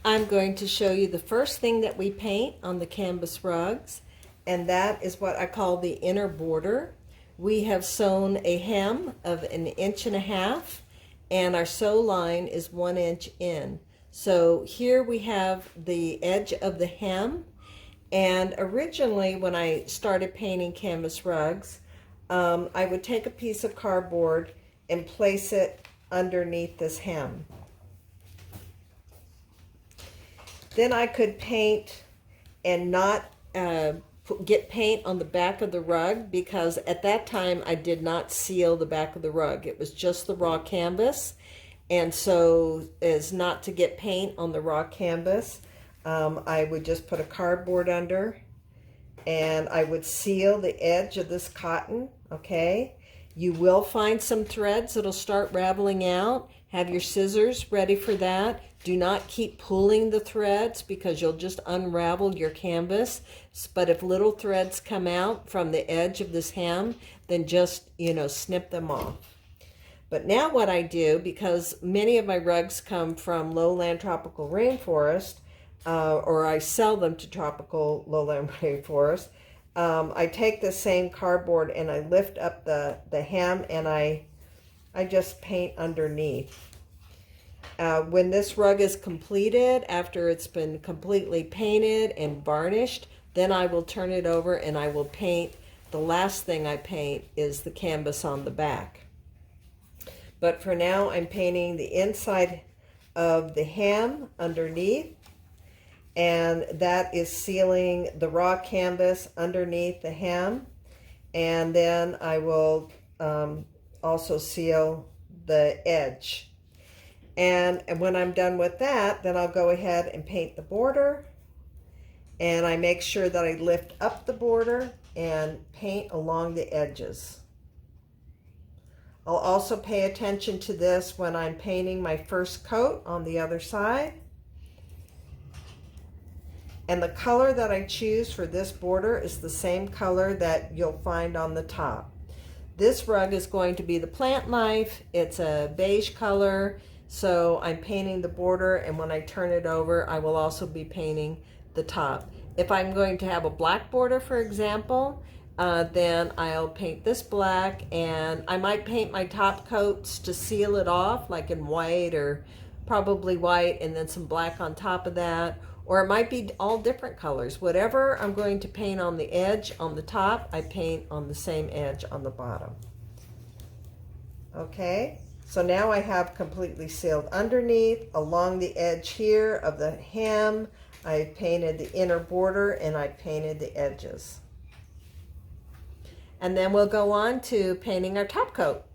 I'm going to show you the first thing that we paint on the canvas rugs, and that is what I call the inner border. We have sewn a hem of 1.5 inches, and our sew line is 1 inch in. So here we have the edge of the hem, and originally when I started painting canvas rugs, I would take a piece of cardboard and place it underneath this hem. Then I could paint and not get paint on the back of the rug, because at that time I did not seal the back of the rug. It was just the raw canvas, and so as not to get paint on the raw canvas, I would just put a cardboard under, and I would seal the edge of this cotton. Okay, you will find some threads that'll start raveling out. Have your scissors ready for that. Do not keep pulling the threads, because you'll just unravel your canvas. But if little threads come out from the edge of this hem, then just, snip them off. But now what I do, because many of my rugs come from lowland tropical rainforest, or I sell them to tropical lowland rainforest, I take the same cardboard and I lift up the hem, and I just paint underneath. When this rug is completed, after it's been completely painted and varnished, then I will turn it over and I will paint. The last thing I paint is the canvas on the back. But for now, I'm painting the inside of the hem underneath, and that is sealing the raw canvas underneath the hem. And then I will also seal the edge. And when I'm done with that, then I'll go ahead and paint the border. And I make sure that I lift up the border and paint along the edges. I'll also pay attention to this when I'm painting my first coat on the other side. And the color that I choose for this border is the same color that you'll find on the top. This rug is going to be the plant life. It's a beige color. So I'm painting the border, and when I turn it over, I will also be painting the top. If I'm going to have a black border, for example, then I'll paint this black, and I might paint my top coats to seal it off, like in white, or probably white, and then some black on top of that. Or it might be all different colors. Whatever I'm going to paint on the edge on the top, I paint on the same edge on the bottom. Okay? So now I have completely sealed underneath. Along the edge here of the hem, I painted the inner border and I painted the edges. And then we'll go on to painting our top coat.